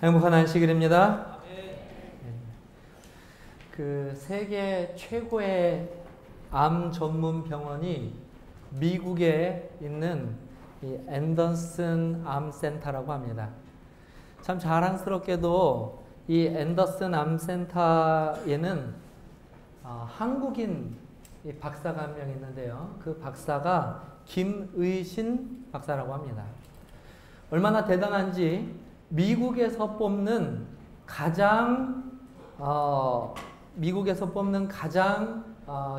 행복한 안식일입니다. 그 세계 최고의 암 전문 병원이 미국에 있는 이 앤더슨 암센터라고 합니다. 참 자랑스럽게도 이 앤더슨 암센터에는 한국인 박사가 한 명 있는데요. 그 박사가 김의신 박사라고 합니다. 얼마나 대단한지 미국에서 뽑는 가장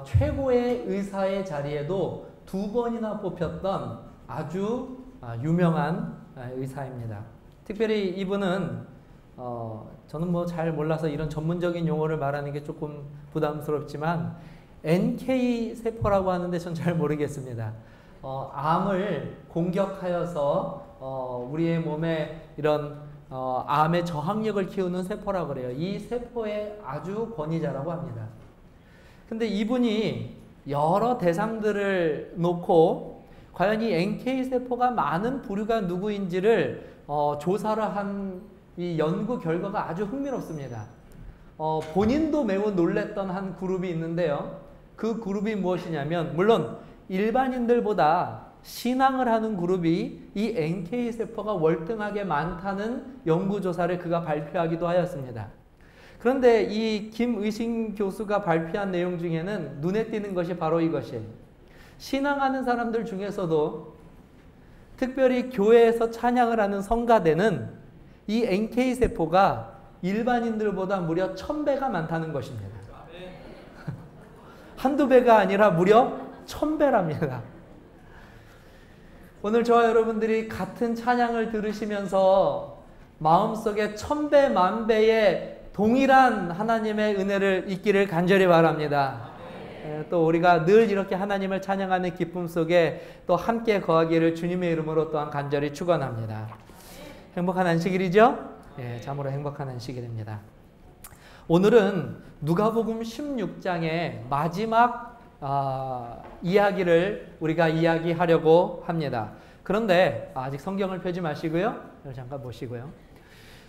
최고의 의사의 자리에도 2번이나 뽑혔던 아주 유명한 의사입니다. 특별히 이분은 저는 뭐 잘 몰라서 이런 전문적인 용어를 말하는 게 조금 부담스럽지만 NK 세포라고 하는데 전 잘 모르겠습니다. 암을 공격하여서 우리의 몸에 이런 암의 저항력을 키우는 세포라고 그래요. 이 세포의 아주 권위자라고 합니다. 근데 이분이 여러 대상들을 놓고 과연 이 NK세포가 많은 부류가 누구인지를 조사를 한 이 연구 결과가 아주 흥미롭습니다. 본인도 매우 놀랬던 한 그룹이 있는데요. 그 그룹이 무엇이냐면, 물론 일반인들보다 신앙을 하는 그룹이 이 NK세포가 월등하게 많다는 연구조사를 그가 발표하기도 하였습니다. 그런데 이 김의신 교수가 발표한 내용 중에는 눈에 띄는 것이 바로 이것이에요. 신앙하는 사람들 중에서도 특별히 교회에서 찬양을 하는 성가대는 이 NK세포가 일반인들보다 무려 1000배가 많다는 것입니다. 한두 배가 아니라 무려 1000배랍니다. 오늘 저와 여러분들이 같은 찬양을 들으시면서 마음속에 1000배, 만배의 동일한 하나님의 은혜를 잊기를 간절히 바랍니다. 또 우리가 늘 이렇게 하나님을 찬양하는 기쁨 속에 또 함께 거하기를 주님의 이름으로 또한 간절히 축원합니다. 행복한 안식일이죠? 예, 참으로 행복한 안식일입니다. 오늘은 누가복음 16장의 마지막 이야기를 우리가 이야기하려고 합니다. 그런데 아직 성경을 펴지 마시고요. 잠깐 보시고요.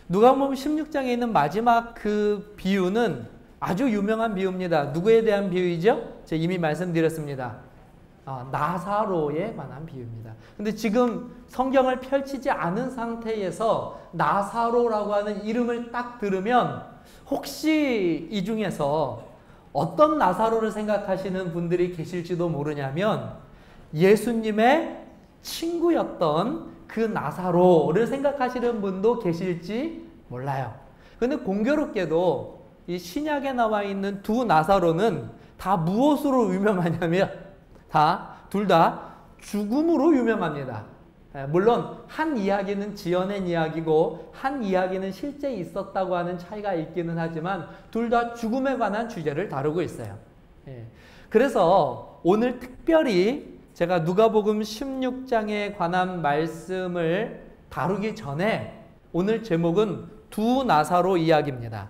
누가복음 16장에 있는 마지막 그 비유는 아주 유명한 비유입니다. 누구에 대한 비유이죠? 제가 이미 말씀드렸습니다. 나사로에 관한 비유입니다. 근데 지금 성경을 펼치지 않은 상태에서 나사로라고 하는 이름을 딱 들으면 혹시 이 중에서 어떤 나사로를 생각하시는 분들이 계실지도 모르냐면 예수님의 친구였던 그 나사로를 생각하시는 분도 계실지 몰라요. 근데 공교롭게도 이 신약에 나와 있는 두 나사로는 다 무엇으로 유명하냐면 둘 다 죽음으로 유명합니다. 물론 한 이야기는 지어낸 이야기고 한 이야기는 실제 있었다고 하는 차이가 있기는 하지만 둘 다 죽음에 관한 주제를 다루고 있어요. 그래서 오늘 특별히 제가 누가복음 16장에 관한 말씀을 다루기 전에 오늘 제목은 두 나사로 이야기입니다.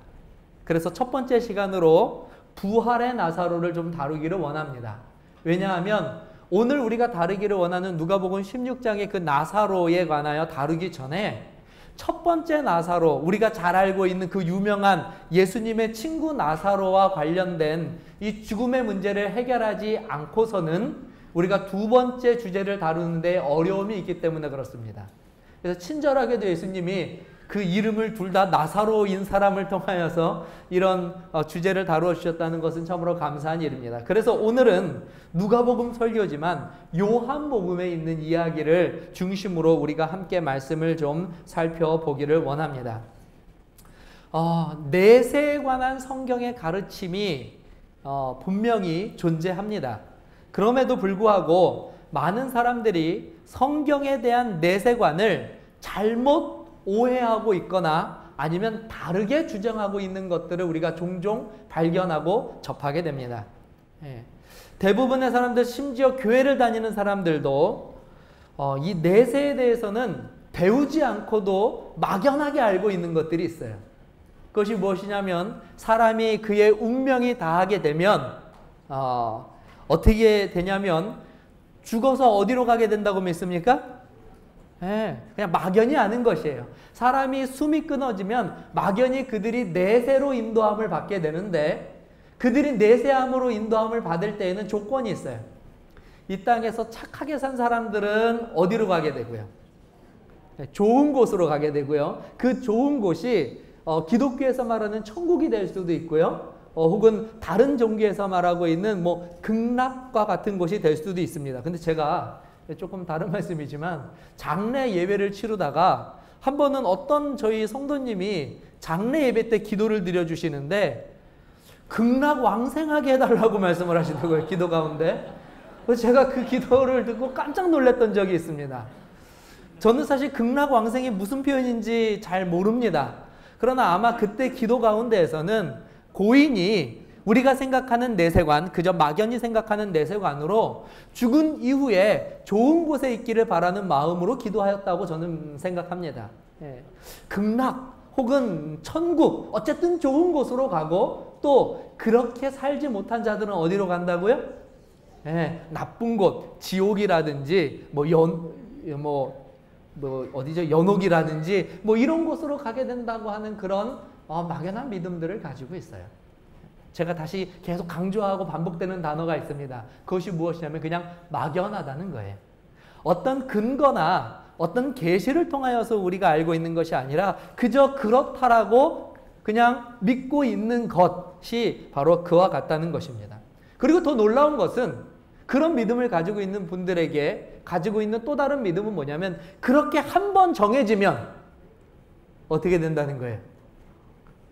그래서 첫 번째 시간으로 부활의 나사로를 좀 다루기를 원합니다. 왜냐하면 오늘 우리가 다루기를 원하는 누가복음 16장의 그 나사로에 관하여 다루기 전에 첫 번째 나사로, 우리가 잘 알고 있는 그 유명한 예수님의 친구 나사로와 관련된 이 죽음의 문제를 해결하지 않고서는 우리가 두 번째 주제를 다루는데 어려움이 있기 때문에 그렇습니다. 그래서 친절하게도 예수님이 그 이름을 둘 다 나사로인 사람을 통하여서 이런 주제를 다루어 주셨다는 것은 참으로 감사한 일입니다. 그래서 오늘은 누가복음 설교지만 요한복음에 있는 이야기를 중심으로 우리가 함께 말씀을 좀 살펴보기를 원합니다. 내세에 관한 성경의 가르침이 분명히 존재합니다. 그럼에도 불구하고 많은 사람들이 성경에 대한 내세관을 잘못 오해하고 있거나 아니면 다르게 주장하고 있는 것들을 우리가 종종 발견하고 접하게 됩니다. 대부분의 사람들, 심지어 교회를 다니는 사람들도 이 내세에 대해서는 배우지 않고도 막연하게 알고 있는 것들이 있어요. 그것이 무엇이냐면 사람이 그의 운명이 다하게 되면 어떻게 되냐면 죽어서 어디로 가게 된다고 믿습니까? 그냥 막연히 아는 것이에요. 사람이 숨이 끊어지면 막연히 그들이 내세로 인도함을 받게 되는데, 그들이 내세함으로 인도함을 받을 때에는 조건이 있어요. 이 땅에서 착하게 산 사람들은 어디로 가게 되고요? 좋은 곳으로 가게 되고요. 그 좋은 곳이 기독교에서 말하는 천국이 될 수도 있고요. 혹은 다른 종교에서 말하고 있는 뭐 극락과 같은 곳이 될 수도 있습니다. 근데 제가 조금 다른 말씀이지만 장례 예배를 치르다가 한 번은 어떤 저희 성도님이 장례 예배 때 기도를 드려주시는데 극락 왕생하게 해달라고 말씀을 하시더라고요. 기도 가운데. 그래서 제가 그 기도를 듣고 깜짝 놀랐던 적이 있습니다. 저는 사실 극락 왕생이 무슨 표현인지 잘 모릅니다. 그러나 아마 그때 기도 가운데에서는 고인이 우리가 생각하는 내세관, 그저 막연히 생각하는 내세관으로 죽은 이후에 좋은 곳에 있기를 바라는 마음으로 기도하였다고 저는 생각합니다. 극락 혹은 천국, 어쨌든 좋은 곳으로 가고, 또 그렇게 살지 못한 자들은 어디로 간다고요? 나쁜 곳, 지옥이라든지 어디죠? 연옥이라든지 뭐 이런 곳으로 가게 된다고 하는 그런 막연한 믿음들을 가지고 있어요. 제가 다시 계속 강조하고 반복되는 단어가 있습니다. 그것이 무엇이냐면 그냥 막연하다는 거예요. 어떤 근거나 어떤 계시를 통하여서 우리가 알고 있는 것이 아니라 그저 그렇다라고 그냥 믿고 있는 것이 바로 그와 같다는 것입니다. 그리고 더 놀라운 것은 그런 믿음을 가지고 있는 분들에게 가지고 있는 또 다른 믿음은 뭐냐면, 그렇게 한 번 정해지면 어떻게 된다는 거예요?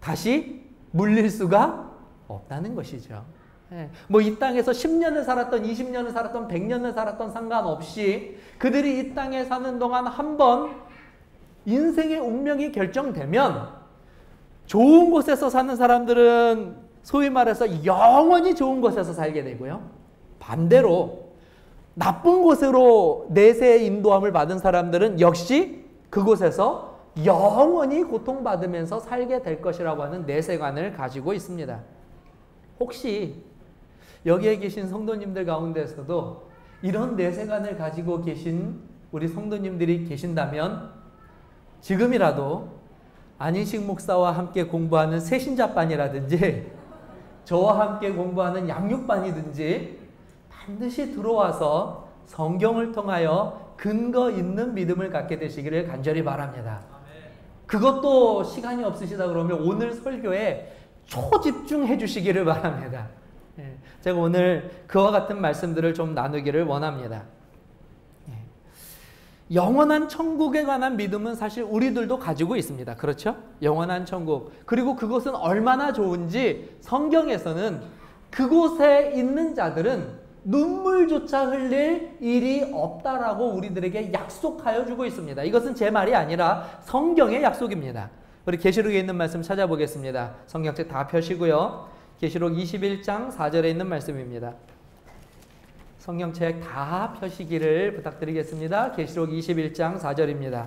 다시 물릴 수가 없다는 것이죠. 뭐 이 땅에서 10년을 살았던 20년을 살았던 100년을 살았던 상관없이 그들이 이 땅에 사는 동안 한 번 인생의 운명이 결정되면 좋은 곳에서 사는 사람들은 소위 말해서 영원히 좋은 곳에서 살게 되고요. 반대로 나쁜 곳으로 내세의 인도함을 받은 사람들은 역시 그곳에서 영원히 고통받으면서 살게 될 것이라고 하는 내세관을 가지고 있습니다. 혹시 여기에 계신 성도님들 가운데서도 이런 내세관을 가지고 계신 우리 성도님들이 계신다면 지금이라도 안인식 목사와 함께 공부하는 새신자반이라든지 저와 함께 공부하는 양육반이든지 반드시 들어와서 성경을 통하여 근거 있는 믿음을 갖게 되시기를 간절히 바랍니다. 그것도 시간이 없으시다 그러면 오늘 설교에 초집중해 주시기를 바랍니다. 제가 오늘 그와 같은 말씀들을 좀 나누기를 원합니다. 영원한 천국에 관한 믿음은 사실 우리들도 가지고 있습니다. 그렇죠? 영원한 천국. 그리고 그것은 얼마나 좋은지 성경에서는 그곳에 있는 자들은 눈물조차 흘릴 일이 없다라고 우리들에게 약속하여 주고 있습니다. 이것은 제 말이 아니라 성경의 약속입니다. 우리 계시록에 있는 말씀 찾아보겠습니다. 성경책 다 펴시고요. 계시록 21장 4절에 있는 말씀입니다. 성경책 다 펴시기를 부탁드리겠습니다. 계시록 21장 4절입니다.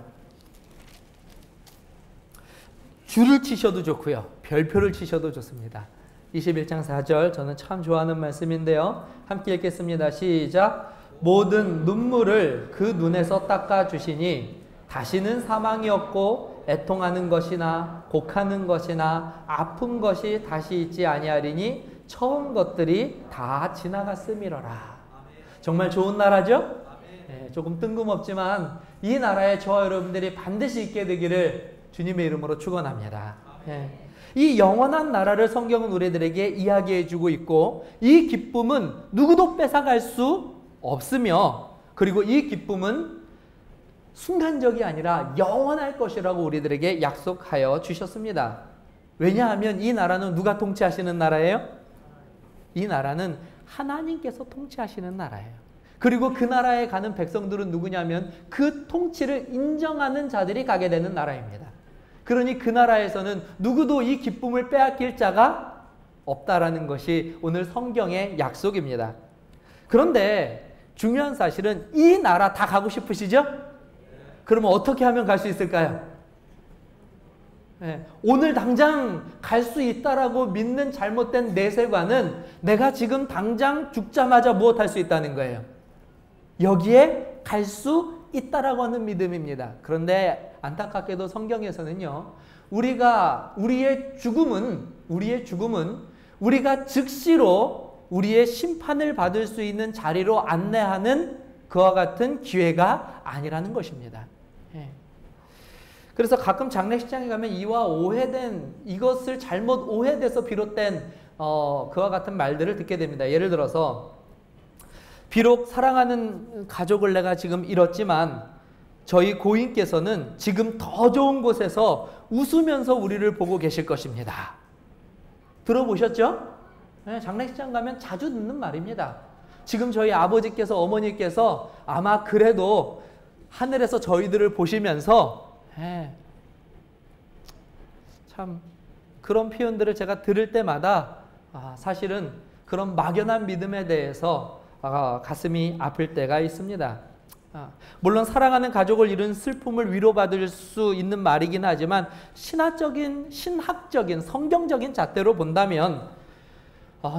줄을 치셔도 좋고요. 별표를 치셔도 좋습니다. 21장 4절 저는 참 좋아하는 말씀인데요. 함께 읽겠습니다. 시작. 모든 눈물을 그 눈에서 닦아주시니 다시는 사망이 없고 애통하는 것이나 곡하는 것이나 아픈 것이 다시 있지 아니하리니 처음 것들이 다 지나갔음이로라. 정말 좋은 나라죠? 조금 뜬금없지만 이 나라에 저와 여러분들이 반드시 있게 되기를 주님의 이름으로 축원합니다. 이 영원한 나라를 성경은 우리들에게 이야기해 주고 있고, 이 기쁨은 누구도 뺏어갈 수 없으며, 그리고 이 기쁨은 순간적이 아니라 영원할 것이라고 우리들에게 약속하여 주셨습니다. 왜냐하면 이 나라는 누가 통치하시는 나라예요? 이 나라는 하나님께서 통치하시는 나라예요. 그리고 그 나라에 가는 백성들은 누구냐면 그 통치를 인정하는 자들이 가게 되는 나라입니다. 그러니 그 나라에서는 누구도 이 기쁨을 빼앗길 자가 없다라는 것이 오늘 성경의 약속입니다. 그런데 중요한 사실은 이 나라 다 가고 싶으시죠? 그러면 어떻게 하면 갈 수 있을까요? 오늘 당장 갈 수 있다라고 믿는 잘못된 내세관은 내가 지금 당장 죽자마자 무엇할 수 있다는 거예요? 여기에 갈 수 있다라고 하는 믿음입니다. 그런데 안타깝게도 성경에서는요, 우리의 죽음은 우리가 즉시로 우리의 심판을 받을 수 있는 자리로 안내하는 그와 같은 기회가 아니라는 것입니다. 예. 그래서 가끔 장례식장에 가면 이것을 잘못 오해돼서 비롯된 그와 같은 말들을 듣게 됩니다. 예를 들어서 비록 사랑하는 가족을 내가 지금 잃었지만 저희 고인께서는 지금 더 좋은 곳에서 웃으면서 우리를 보고 계실 것입니다. 들어보셨죠? 네, 장례식장 가면 자주 듣는 말입니다. 지금 저희 아버지께서 어머니께서 아마 그래도 하늘에서 저희들을 보시면서 참 그런 표현들을 제가 들을 때마다 사실은 그런 막연한 믿음에 대해서 가슴이 아플 때가 있습니다. 물론 사랑하는 가족을 잃은 슬픔을 위로받을 수 있는 말이긴 하지만 신학적인 성경적인 잣대로 본다면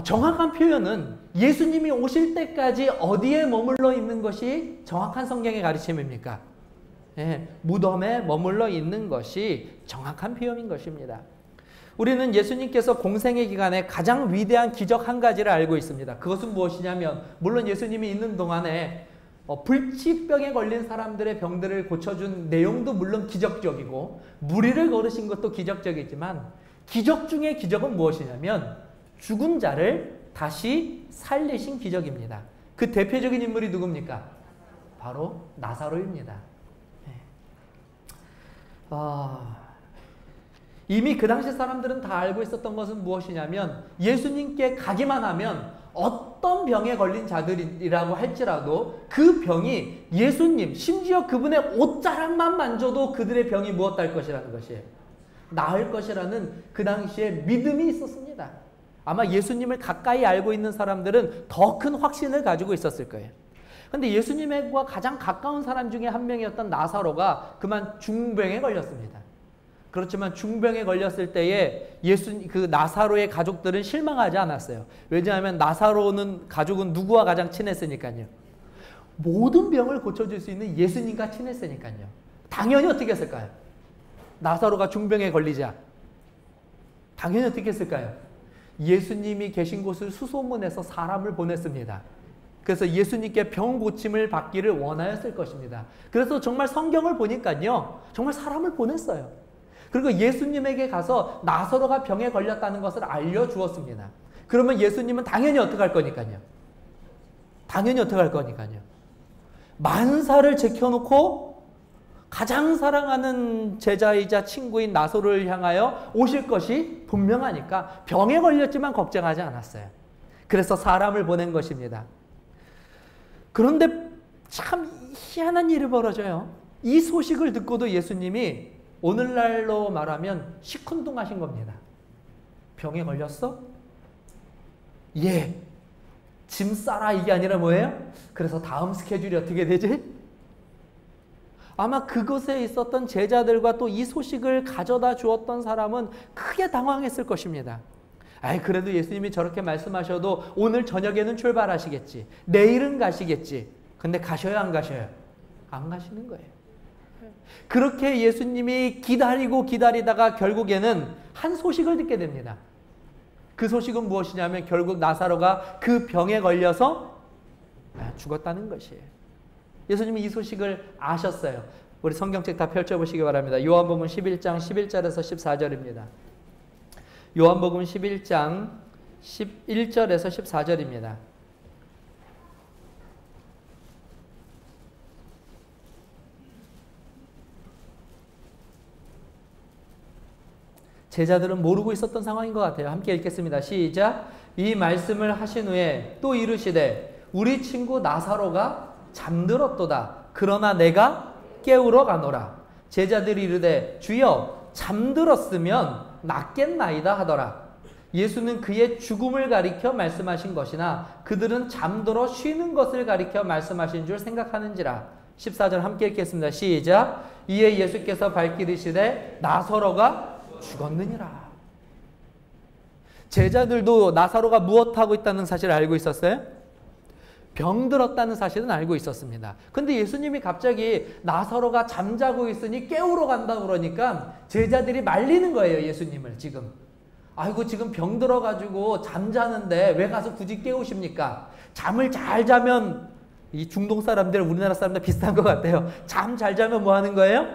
정확한 표현은 예수님이 오실 때까지 어디에 머물러 있는 것이 정확한 성경의 가르침입니까? 무덤에 머물러 있는 것이 정확한 표현인 것입니다. 우리는 예수님께서 공생의 기간에 가장 위대한 기적 한 가지를 알고 있습니다. 그것은 무엇이냐면 물론 예수님이 있는 동안에 불치병에 걸린 사람들의 병들을 고쳐준 내용도 물론 기적적이고 무리를 걸으신 것도 기적적이지만 기적 중의 기적은 무엇이냐면 죽은 자를 다시 살리신 기적입니다. 그 대표적인 인물이 누굽니까? 바로 나사로입니다. 이미 그 당시 사람들은 다 알고 있었던 것은 무엇이냐면 예수님께 가기만 하면 어떤 병에 걸린 자들이라고 할지라도 그 병이 예수님 심지어 그분의 옷자락만 만져도 그들의 병이 무엇할 것이라는 것이에요. 나을 것이라는 그 당시에 믿음이 있었습니다. 아마 예수님을 가까이 알고 있는 사람들은 더 큰 확신을 가지고 있었을 거예요. 그런데 예수님과 가장 가까운 사람 중에 한 명이었던 나사로가 그만 중병에 걸렸습니다. 그렇지만 중병에 걸렸을 때에 그 나사로의 가족들은 실망하지 않았어요. 왜냐하면 나사로는 가족은 누구와 가장 친했으니까요. 모든 병을 고쳐줄 수 있는 예수님과 친했으니까요. 당연히 어떻게 했을까요? 나사로가 중병에 걸리자 당연히 어떻게 했을까요? 예수님이 계신 곳을 수소문해서 사람을 보냈습니다. 그래서 예수님께 병 고침을 받기를 원하였을 것입니다. 그래서 정말 성경을 보니까요, 정말 사람을 보냈어요. 그리고 예수님에게 가서 나사로가 병에 걸렸다는 것을 알려주었습니다. 그러면 예수님은 당연히 어떻게 할 거니까요? 만사를 제켜놓고 가장 사랑하는 제자이자 친구인 나사로를 향하여 오실 것이 분명하니까 병에 걸렸지만 걱정하지 않았어요. 그래서 사람을 보낸 것입니다. 그런데 참 희한한 일이 벌어져요. 이 소식을 듣고도 예수님이 오늘날로 말하면 시큰둥하신 겁니다. 병에 걸렸어? 예. 짐 싸라 이게 아니라 뭐예요? 그래서 다음 스케줄이 어떻게 되지? 아마 그곳에 있었던 제자들과 또 이 소식을 가져다 주었던 사람은 크게 당황했을 것입니다. 그래도 예수님이 저렇게 말씀하셔도 오늘 저녁에는 출발하시겠지. 내일은 가시겠지. 근데 가셔요, 안 가셔요? 안 가시는 거예요. 그렇게 예수님이 기다리다가 결국에는 한 소식을 듣게 됩니다. 그 소식은 무엇이냐면 결국 나사로가 그 병에 걸려서 죽었다는 것이에요. 예수님이 이 소식을 아셨어요. 우리 성경책 다 펼쳐보시기 바랍니다. 요한복음 11장 11절에서 14절입니다. 요한복음 11장 11절에서 14절입니다. 제자들은 모르고 있었던 상황인 것 같아요. 함께 읽겠습니다. 시작. 이 말씀을 하신 후에 또 이르시되 우리 친구 나사로가 잠들었도다. 그러나 내가 깨우러 가노라. 제자들이 이르되 주여 잠들었으면 낫겠나이다 하더라. 예수는 그의 죽음을 가리켜 말씀하신 것이나 그들은 잠들어 쉬는 것을 가리켜 말씀하신 줄 생각하는지라. 14절 함께 읽겠습니다. 시작. 이에 예수께서 밝히시되 나사로가 죽었느니라. 제자들도 나사로가 무엇하고 있다는 사실을 알고 있었어요? 병들었다는 사실은 알고 있었습니다. 근데 예수님이 갑자기 나사로가 잠자고 있으니 깨우러 간다 그러니까 제자들이 말리는 거예요, 예수님을 지금. 아이고, 지금 병들어가지고 잠자는데 왜 가서 굳이 깨우십니까? 잠을 잘 자면, 이 중동 사람들, 우리나라 사람들 비슷한 것 같아요. 잠 잘 자면 뭐 하는 거예요?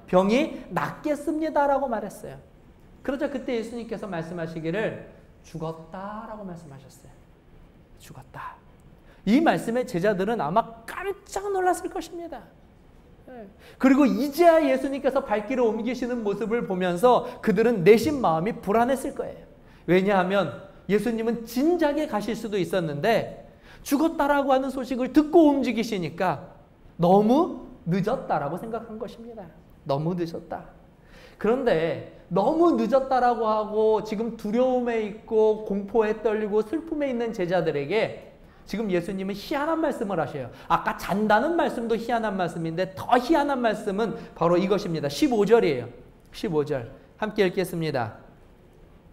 병이 낫겠습니다라고 말했어요. 그러자 그때 예수님께서 말씀하시기를 죽었다라고 말씀하셨어요. 죽었다. 이 말씀에 제자들은 아마 깜짝 놀랐을 것입니다. 그리고 이제야 예수님께서 발길을 옮기시는 모습을 보면서 그들은 내심 마음이 불안했을 거예요. 왜냐하면 예수님은 진작에 가실 수도 있었는데 죽었다라고 하는 소식을 듣고 움직이시니까 너무 늦었다라고 생각한 것입니다. 너무 늦었다. 그런데 너무 늦었다라고 하고 지금 두려움에 있고 공포에 떨리고 슬픔에 있는 제자들에게 지금 예수님은 희한한 말씀을 하셔요. 아까 잔다는 말씀도 희한한 말씀인데 더 희한한 말씀은 바로 이것입니다. 15절이에요. 15절 함께 읽겠습니다.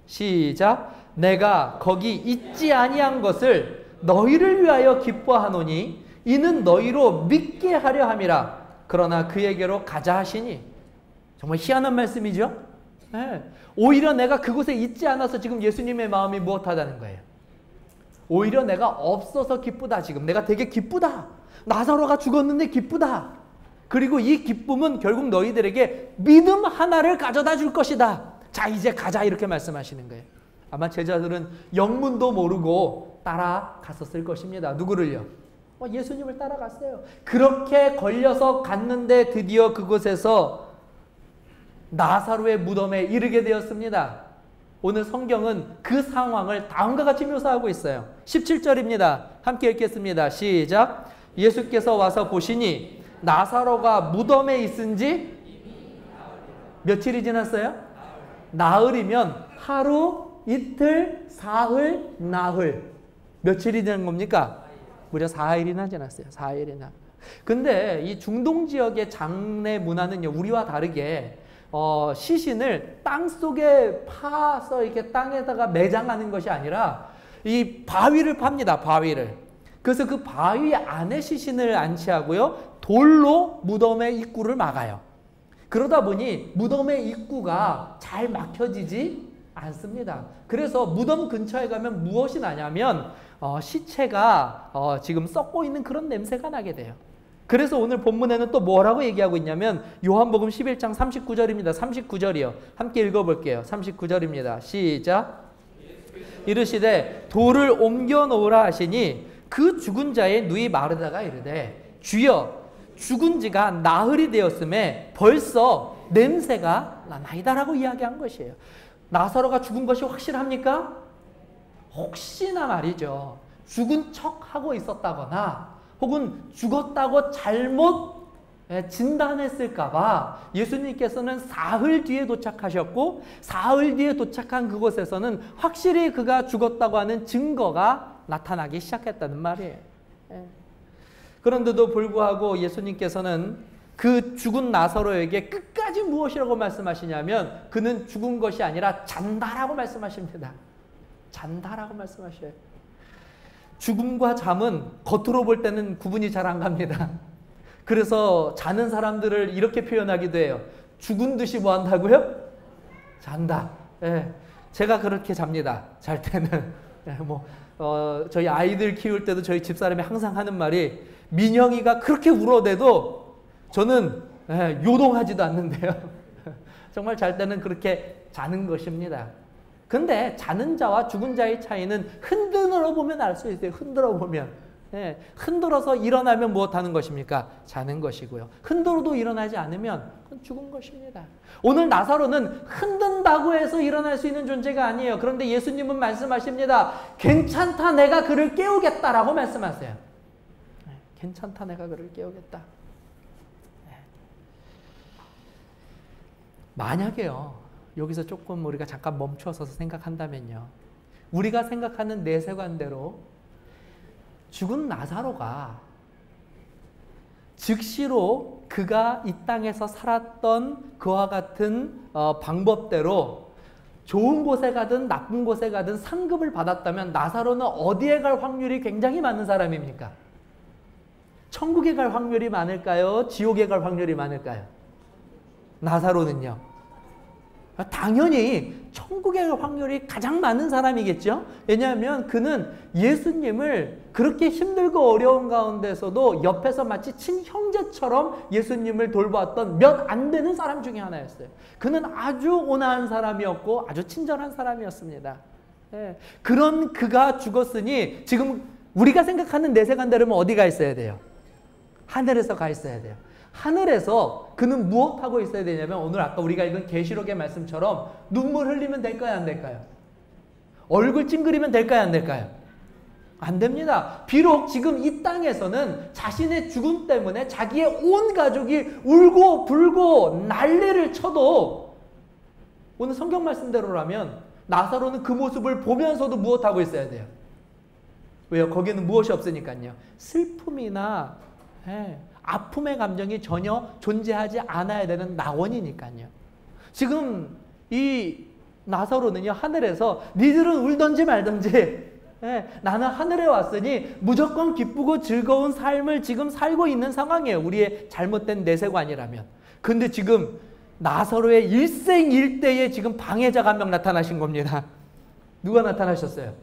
시작. 내가 거기 있지 아니한 것을 너희를 위하여 기뻐하노니 이는 너희로 믿게 하려 함이라. 그러나 그에게로 가자 하시니. 정말 희한한 말씀이죠. 네. 오히려 내가 그곳에 있지 않아서 지금 예수님의 마음이 무엇하다는 거예요. 오히려 내가 없어서 기쁘다. 지금 내가 되게 기쁘다. 나사로가 죽었는데 기쁘다. 그리고 이 기쁨은 결국 너희들에게 믿음 하나를 가져다 줄 것이다. 자, 이제 가자. 이렇게 말씀하시는 거예요. 아마 제자들은 영문도 모르고 따라갔었을 것입니다. 누구를요? 예수님을 따라갔어요. 그렇게 걸려서 갔는데 드디어 그곳에서 나사로의 무덤에 이르게 되었습니다. 오늘 성경은 그 상황을 다음과 같이 묘사하고 있어요. 17절입니다. 함께 읽겠습니다. 시작. 예수께서 와서 보시니 나사로가 무덤에 있은지 며칠이 지났어요? 나흘이면 하루, 이틀, 사흘, 나흘. 며칠이 지난 겁니까? 무려 4일이나 지났어요. 4일이나. 근데 이 중동 지역의 장례 문화는요, 우리와 다르게 시신을 땅 속에 파서 이렇게 땅에다가 매장하는 것이 아니라 이 바위를 팝니다. 바위를. 그래서 그 바위 안에 시신을 안치하고요, 돌로 무덤의 입구를 막아요. 그러다 보니 무덤의 입구가 잘 막혀지지 않습니다. 그래서 무덤 근처에 가면 무엇이 나냐면 시체가 지금 썩고 있는 그런 냄새가 나게 돼요. 그래서 오늘 본문에는 또 뭐라고 얘기하고 있냐면 요한복음 11장 39절입니다. 39절이요. 함께 읽어볼게요. 39절입니다. 시작. 이르시되 돌을 옮겨 놓으라 하시니 그 죽은 자의 누이 마르다가 이르되 주여 죽은 지가 나흘이 되었음에 벌써 냄새가 나나이다라고 이야기한 것이에요. 나사로가 죽은 것이 확실합니까? 혹시나 말이죠. 죽은 척하고 있었다거나 혹은 죽었다고 잘못 진단했을까봐 예수님께서는 사흘 뒤에 도착하셨고 사흘 뒤에 도착한 그곳에서는 확실히 그가 죽었다고 하는 증거가 나타나기 시작했다는 말이에요. 그런데도 불구하고 예수님께서는 그 죽은 나사로에게 끝까지 무엇이라고 말씀하시냐면 그는 죽은 것이 아니라 잔다라고 말씀하십니다. 잔다라고 말씀하셔요. 죽음과 잠은 겉으로 볼 때는 구분이 잘 안 갑니다. 그래서 자는 사람들을 이렇게 표현하기도 해요. 죽은 듯이 뭐 한다고요? 잔다. 예, 제가 그렇게 잡니다. 잘 때는. 예, 저희 아이들 키울 때도 저희 집사람이 항상 하는 말이 민영이가 그렇게 울어대도 저는 요동하지도 않는데요. 정말 잘 때는 그렇게 자는 것입니다. 근데 자는 자와 죽은 자의 차이는 흔들어 보면 알 수 있어요. 흔들어 보면. 흔들어서 일어나면 무엇하는 것입니까? 자는 것이고요. 흔들어도 일어나지 않으면 그건 죽은 것입니다. 오늘 나사로는 흔든다고 해서 일어날 수 있는 존재가 아니에요. 그런데 예수님은 말씀하십니다. 괜찮다, 내가 그를 깨우겠다라고 말씀하세요. 괜찮다, 내가 그를 깨우겠다. 만약에요, 여기서 조금 우리가 잠깐 멈춰서서 생각한다면요, 우리가 생각하는 내세관대로 죽은 나사로가 즉시로 그가 이 땅에서 살았던 그와 같은 방법대로 좋은 곳에 가든 나쁜 곳에 가든 상급을 받았다면 나사로는 어디에 갈 확률이 굉장히 많은 사람입니까? 천국에 갈 확률이 많을까요? 지옥에 갈 확률이 많을까요? 나사로는요? 당연히 천국에 갈 확률이 가장 많은 사람이겠죠? 왜냐하면 그는 예수님을 그렇게 힘들고 어려운 가운데서도 옆에서 마치 친형제처럼 예수님을 돌보았던 몇 안 되는 사람 중에 하나였어요. 그는 아주 온화한 사람이었고 아주 친절한 사람이었습니다. 예. 그런 그가 죽었으니 지금 우리가 생각하는 내세관대로면 어디가 있어야 돼요? 하늘에서 가 있어야 돼요. 하늘에서 그는 무엇 하고 있어야 되냐면 오늘 아까 우리가 읽은 계시록의 말씀처럼 눈물 흘리면 될까요? 안 될까요? 얼굴 찡그리면 될까요? 안 될까요? 안 됩니다. 비록 지금 이 땅에서는 자신의 죽음 때문에 자기의 온 가족이 울고 불고 난리를 쳐도 오늘 성경 말씀대로라면 나사로는 그 모습을 보면서도 무엇 하고 있어야 돼요? 왜요? 거기에는 무엇이 없으니까요. 슬픔이나 아픔의 감정이 전혀 존재하지 않아야 되는 낙원이니까요. 지금 이 나사로는요, 하늘에서 니들은 울던지 말던지 나는 하늘에 왔으니 무조건 기쁘고 즐거운 삶을 지금 살고 있는 상황이에요. 우리의 잘못된 내세관이라면. 근데 지금 나사로의 일생일대에 지금 방해자가 한 명 나타나신 겁니다. 누가 나타나셨어요?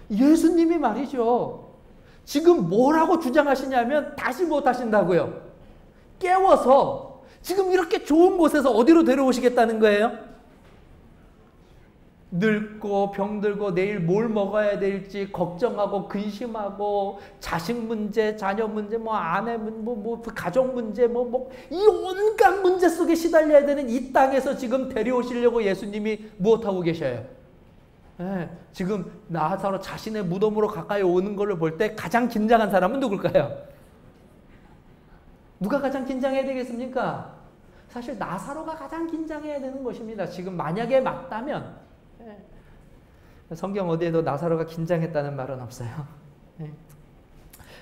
예수님이 말이죠. 지금 뭐라고 주장하시냐면 다시 못 하신다고요. 깨워서 지금 이렇게 좋은 곳에서 어디로 데려오시겠다는 거예요? 늙고 병들고 내일 뭘 먹어야 될지 걱정하고 근심하고 자식 문제, 자녀 문제, 아내 문제, 가족 문제, 이 온갖 문제 속에 시달려야 되는 이 땅에서 지금 데려오시려고 예수님이 무엇하고 계셔요? 지금 나사로 자신의 무덤으로 가까이 오는 것을 볼 때 가장 긴장한 사람은 누굴까요? 누가 가장 긴장해야 되겠습니까? 사실 나사로가 가장 긴장해야 되는 것입니다. 지금 만약에 맞다면 성경 어디에도 나사로가 긴장했다는 말은 없어요.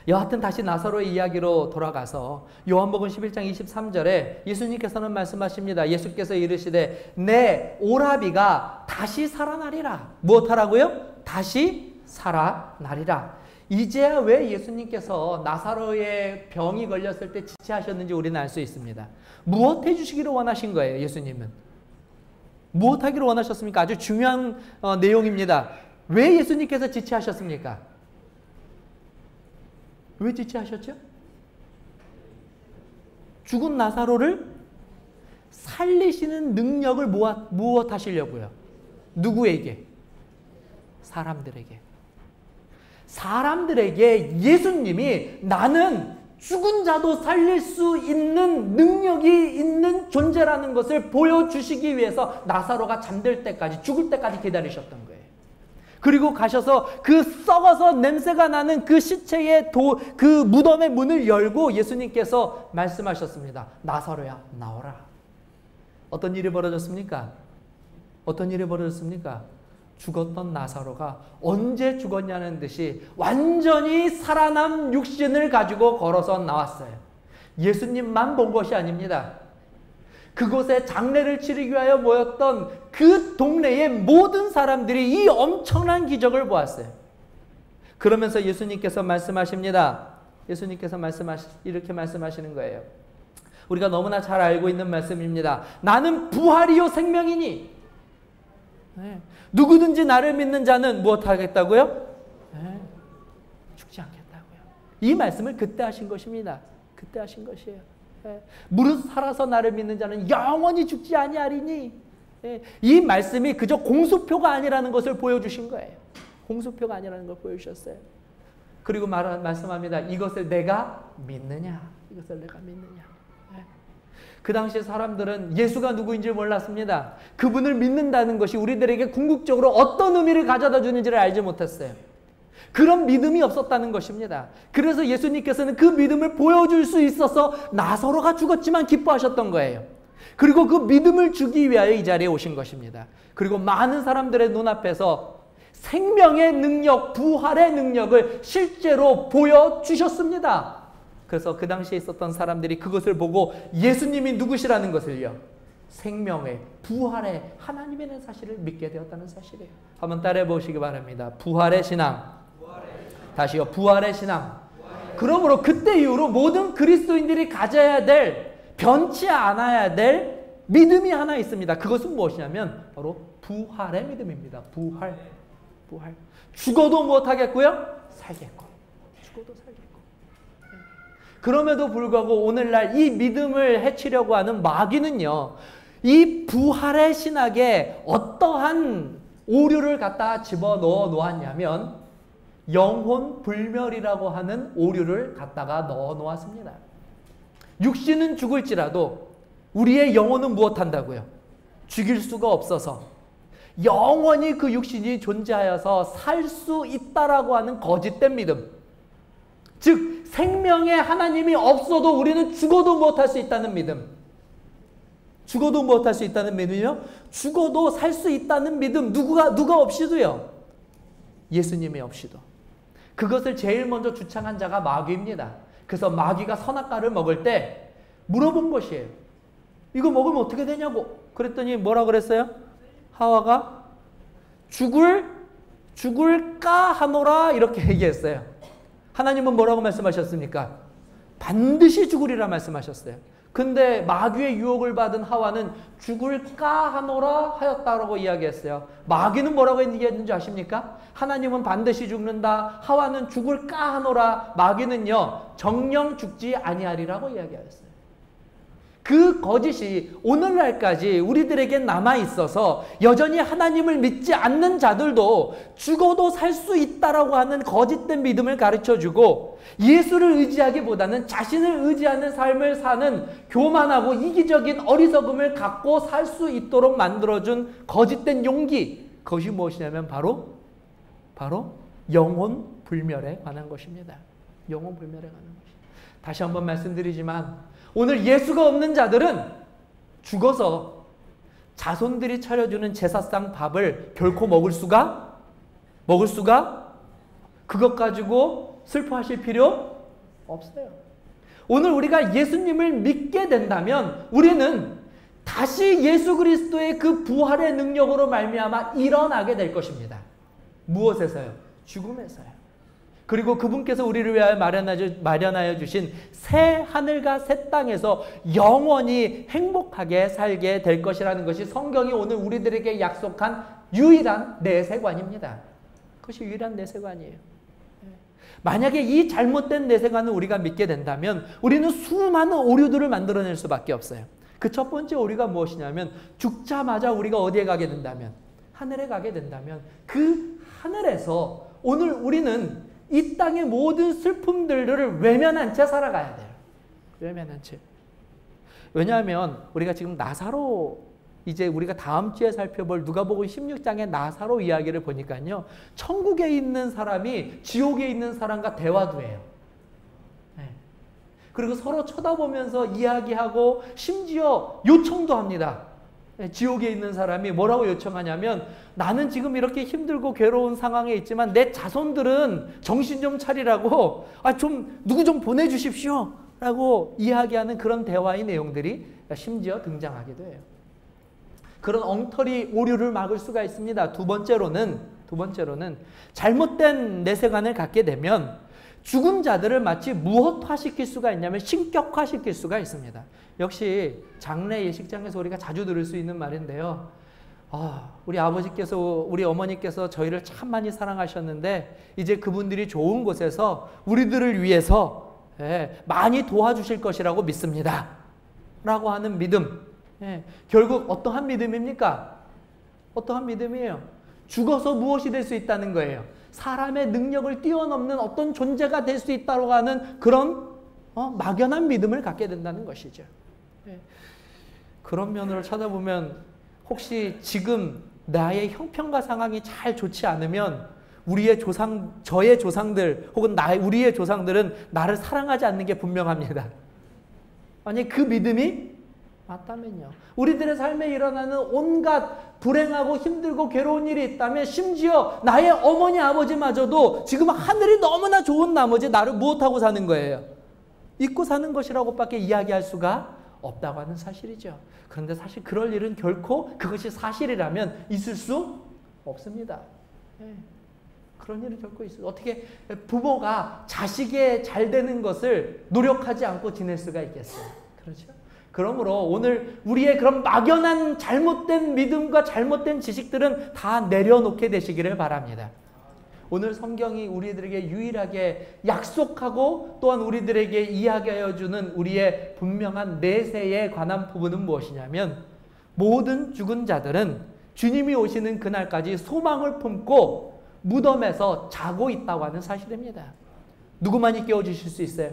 여하튼 다시 나사로의 이야기로 돌아가서 요한복음 11장 23절에 예수님께서는 말씀하십니다. 예수께서 이르시되 내 오라비가 다시 살아나리라. 무엇하라고요? 다시 살아나리라. 이제야 왜 예수님께서 나사로의 병이 걸렸을 때 지체하셨는지 우리는 알 수 있습니다. 무엇 해주시기를 원하신 거예요? 예수님은 무엇 하기를 원하셨습니까? 아주 중요한 내용입니다. 왜 예수님께서 지체하셨습니까? 왜 지체하셨죠? 죽은 나사로를 살리시는 능력을 무엇 하시려고요? 누구에게? 사람들에게 예수님이 나는 죽은 자도 살릴 수 있는 능력이 있는 존재라는 것을 보여주시기 위해서 나사로가 잠들 때까지, 죽을 때까지 기다리셨던 거예요. 그리고 가셔서 그 썩어서 냄새가 나는 그 시체의 그 무덤의 문을 열고 예수님께서 말씀하셨습니다. 나사로야, 나오라. 어떤 일이 벌어졌습니까? 죽었던 나사로가 언제 죽었냐는 듯이 완전히 살아난 육신을 가지고 걸어서 나왔어요. 예수님만 본 것이 아닙니다. 그곳에 장례를 치르기 위하여 모였던 그 동네의 모든 사람들이 이 엄청난 기적을 보았어요. 그러면서 예수님께서 말씀하십니다. 이렇게 말씀하시는 거예요. 우리가 너무나 잘 알고 있는 말씀입니다. 나는 부활이요 생명이니 누구든지 나를 믿는 자는 무엇 하겠다고요? 죽지 않겠다고요. 이 말씀을 그때 하신 것입니다. 그때 하신 것이에요. 무릇 살아서 나를 믿는 자는 영원히 죽지 아니하리니. 이 말씀이 그저 공수표가 아니라는 것을 보여주신 거예요. 공수표가 아니라는 걸 보여주셨어요. 그리고 말씀합니다. 이것을 내가 믿느냐? 그 당시 사람들은 예수가 누구인지 몰랐습니다. 그분을 믿는다는 것이 우리들에게 궁극적으로 어떤 의미를 가져다 주는지를 알지 못했어요. 그런 믿음이 없었다는 것입니다. 그래서 예수님께서는 그 믿음을 보여줄 수 있어서 나사로가 죽었지만 기뻐하셨던 거예요. 그리고 그 믿음을 주기 위하여 이 자리에 오신 것입니다. 그리고 많은 사람들의 눈앞에서 생명의 능력, 부활의 능력을 실제로 보여주셨습니다. 그래서 그 당시에 있었던 사람들이 그것을 보고 예수님이 누구시라는 것을요, 생명의, 부활의 하나님의 사실을 믿게 되었다는 사실이에요. 한번 따라해 보시기 바랍니다. 부활의 신앙. 다시요. 부활의 신앙. 그러므로 그때 이후로 모든 그리스도인들이 가져야 될, 변치 않아야 될 믿음이 하나 있습니다. 그것은 무엇이냐면 바로 부활의 믿음입니다. 부활. 죽어도 무엇하겠고요? 살겠고. 죽어도 살겠고. 그럼에도 불구하고 오늘날 이 믿음을 해치려고 하는 마귀는요, 이 부활의 신학에 어떠한 오류를 갖다 집어넣어 놓았냐면 영혼 불멸이라고 하는 오류를 갖다가 넣어 놓았습니다. 육신은 죽을지라도 우리의 영혼은 무엇한다고요? 죽일 수가 없어서 영원히 그 육신이 존재하여서 살 수 있다라고 하는 거짓된 믿음. 즉 생명에 하나님이 없어도 우리는 죽어도 무엇할 수 있다는 믿음. 죽어도 무엇할 수 있다는 믿음이요? 죽어도 살 수 있다는 믿음. 누가 없이도요? 예수님이 없이도. 그것을 제일 먼저 주창한 자가 마귀입니다. 그래서 마귀가 선악과를 먹을 때 물어본 것이에요. 이거 먹으면 어떻게 되냐고. 그랬더니 뭐라 그랬어요? 하와가 죽을까 하노라 이렇게 얘기했어요. 하나님은 뭐라고 말씀하셨습니까? 반드시 죽으리라 말씀하셨어요. 근데 마귀의 유혹을 받은 하와는 죽을까 하노라 하였다라고 이야기했어요. 마귀는 뭐라고 얘기했는지 아십니까? 하나님은 반드시 죽는다. 하와는 죽을까 하노라. 마귀는요, 정령 죽지 아니하리라고 이야기하였어요. 그 거짓이 오늘날까지 우리들에게 남아있어서 여전히 하나님을 믿지 않는 자들도 죽어도 살 수 있다라고 하는 거짓된 믿음을 가르쳐주고 예수를 의지하기보다는 자신을 의지하는 삶을 사는 교만하고 이기적인 어리석음을 갖고 살 수 있도록 만들어준 거짓된 용기, 그것이 무엇이냐면 바로 영혼 불멸에 관한 것입니다. 영혼 불멸에 관한 것입니다. 다시 한번 말씀드리지만 오늘 예수가 없는 자들은 죽어서 자손들이 차려주는 제사상 밥을 결코 먹을 수가 그것 가지고 슬퍼하실 필요 없어요. 오늘 우리가 예수님을 믿게 된다면 우리는 다시 예수 그리스도의 그 부활의 능력으로 말미암아 일어나게 될 것입니다. 무엇에서요? 죽음에서요. 그리고 그분께서 우리를 위하여 마련하여 주신 새 하늘과 새 땅에서 영원히 행복하게 살게 될 것이라는 것이 성경이 오늘 우리들에게 약속한 유일한 내세관입니다. 그것이 유일한 내세관이에요. 만약에 이 잘못된 내세관을 우리가 믿게 된다면 우리는 수많은 오류들을 만들어낼 수밖에 없어요. 그 첫 번째 오류가 무엇이냐면 죽자마자 우리가 어디에 가게 된다면, 하늘에 가게 된다면 그 하늘에서 오늘 우리는 이 땅의 모든 슬픔들을 외면한 채 살아가야 돼요. 외면한 채. 왜냐하면 우리가 지금 나사로, 이제 우리가 다음 주에 살펴볼 누가복음 16장의 나사로 이야기를 보니까요, 천국에 있는 사람이 지옥에 있는 사람과 대화도 해요. 네. 그리고 서로 쳐다보면서 이야기하고 심지어 요청도 합니다. 지옥에 있는 사람이 뭐라고 요청하냐면, 나는 지금 이렇게 힘들고 괴로운 상황에 있지만 내 자손들은 정신 좀 차리라고 누구 좀 보내주십시오 라고 이야기하는 그런 대화의 내용들이 심지어 등장하기도 해요. 그런 엉터리 오류를 막을 수가 있습니다. 두 번째로는 잘못된 내세관을 갖게 되면 죽은 자들을 마치 무엇화시킬 수가 있냐면 신격화시킬 수가 있습니다. 역시 장례 예식장에서 우리가 자주 들을 수 있는 말인데요. 우리 아버지께서, 우리 어머니께서 저희를 참 많이 사랑하셨는데 이제 그분들이 좋은 곳에서 우리들을 위해서 많이 도와주실 것이라고 믿습니다 라고 하는 믿음. 결국 어떠한 믿음입니까? 어떠한 믿음이에요? 죽어서 무엇이 될 수 있다는 거예요. 사람의 능력을 뛰어넘는 어떤 존재가 될 수 있다고 하는 그런 막연한 믿음을 갖게 된다는 것이죠. 그런 면으로 찾아보면 혹시 지금 나의 형편과 상황이 잘 좋지 않으면 저의 조상들 혹은 우리의 조상들은 나를 사랑하지 않는 게 분명합니다. 만약 그 믿음이 맞다면요. 우리들의 삶에 일어나는 온갖 불행하고 힘들고 괴로운 일이 있다면 심지어 나의 어머니 아버지마저도 지금 하늘이 너무나 좋은 나머지 나를 무엇하고 사는 거예요? 잊고 사는 것이라고밖에 이야기할 수가 없다고 하는 사실이죠. 그런데 사실 그럴 일은 결코 그것이 사실이라면 있을 수 없습니다. 그런 일은 결코 있어요. 어떻게 부모가 자식의 잘 되는 것을 노력하지 않고 지낼 수가 있겠어요. 그렇죠? 그러므로 오늘 우리의 그런 막연한 잘못된 믿음과 잘못된 지식들은 다 내려놓게 되시기를 바랍니다. 오늘 성경이 우리들에게 유일하게 약속하고 또한 우리들에게 이야기하여 주는 우리의 분명한 내세에 관한 부분은 무엇이냐면 모든 죽은 자들은 주님이 오시는 그날까지 소망을 품고 무덤에서 자고 있다고 하는 사실입니다. 누구만이 깨워주실 수 있어요?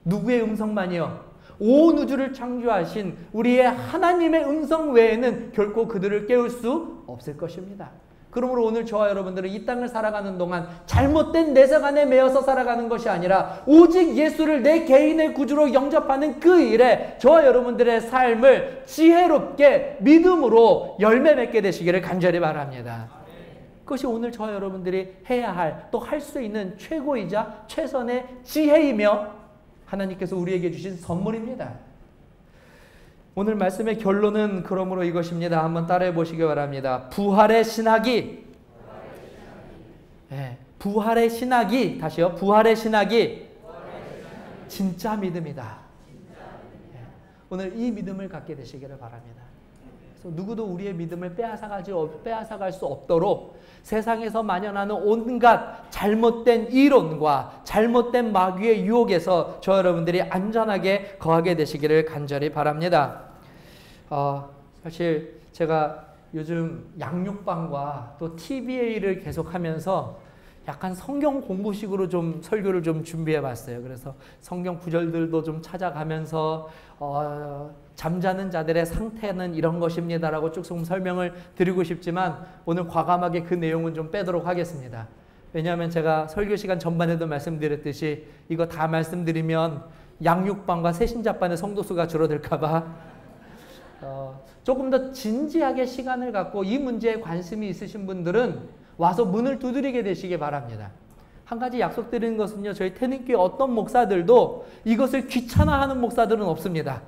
누구의 음성만이요? 온 우주를 창조하신 우리의 하나님의 음성 외에는 결코 그들을 깨울 수 없을 것입니다. 그러므로 오늘 저와 여러분들은 이 땅을 살아가는 동안 잘못된 내색 안에 매여서 살아가는 것이 아니라 오직 예수를 내 개인의 구주로 영접하는 그 일에 저와 여러분들의 삶을 지혜롭게 믿음으로 열매 맺게 되시기를 간절히 바랍니다. 그것이 오늘 저와 여러분들이 해야 할, 또 할 수 있는 최고이자 최선의 지혜이며 하나님께서 우리에게 주신 선물입니다. 오늘 말씀의 결론은 그러므로 이것입니다. 한번 따라해 보시기 바랍니다. 부활의 신학이, 부활의 신학이, 다시요. 부활의 신학이 진짜 믿음이다. 오늘 이 믿음을 갖게 되시기를 바랍니다. 그래서 누구도 우리의 믿음을 빼앗아갈 수 없도록 세상에서 만연하는 온갖 잘못된 이론과 잘못된 마귀의 유혹에서 저 여러분들이 안전하게 거하게 되시기를 간절히 바랍니다. 사실 제가 요즘 양육방과 또 TBA를 계속하면서 약간 성경 공부식으로 좀 설교를 좀 준비해 봤어요. 그래서 성경 구절들도 좀 찾아가면서 잠자는 자들의 상태는 이런 것입니다라고 쭉 설명을 드리고 싶지만 오늘 과감하게 그 내용은 좀 빼도록 하겠습니다. 왜냐하면 제가 설교 시간 전반에도 말씀드렸듯이 이거 다 말씀드리면 양육반과 새신자반의 성도수가 줄어들까 봐 조금 더 진지하게 시간을 갖고 이 문제에 관심이 있으신 분들은 와서 문을 두드리게 되시기 바랍니다. 한 가지 약속드리는 것은요, 저희 태닝교회 어떤 목사들도 이것을 귀찮아하는 목사들은 없습니다.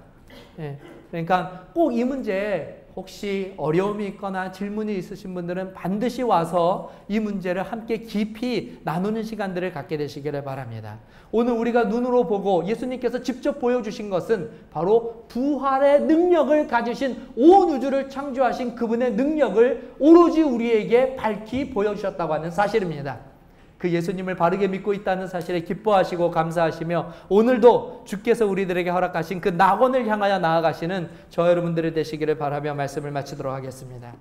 그러니까 꼭 이 문제에 혹시 어려움이 있거나 질문이 있으신 분들은 반드시 와서 이 문제를 함께 깊이 나누는 시간들을 갖게 되시기를 바랍니다. 오늘 우리가 눈으로 보고 예수님께서 직접 보여주신 것은 바로 부활의 능력을 가지신 온 우주를 창조하신 그분의 능력을 오로지 우리에게 밝히 보여주셨다고 하는 사실입니다. 그 예수님을 바르게 믿고 있다는 사실에 기뻐하시고 감사하시며 오늘도 주께서 우리들에게 허락하신 그 낙원을 향하여 나아가시는 저 여러분들이 되시기를 바라며 말씀을 마치도록 하겠습니다.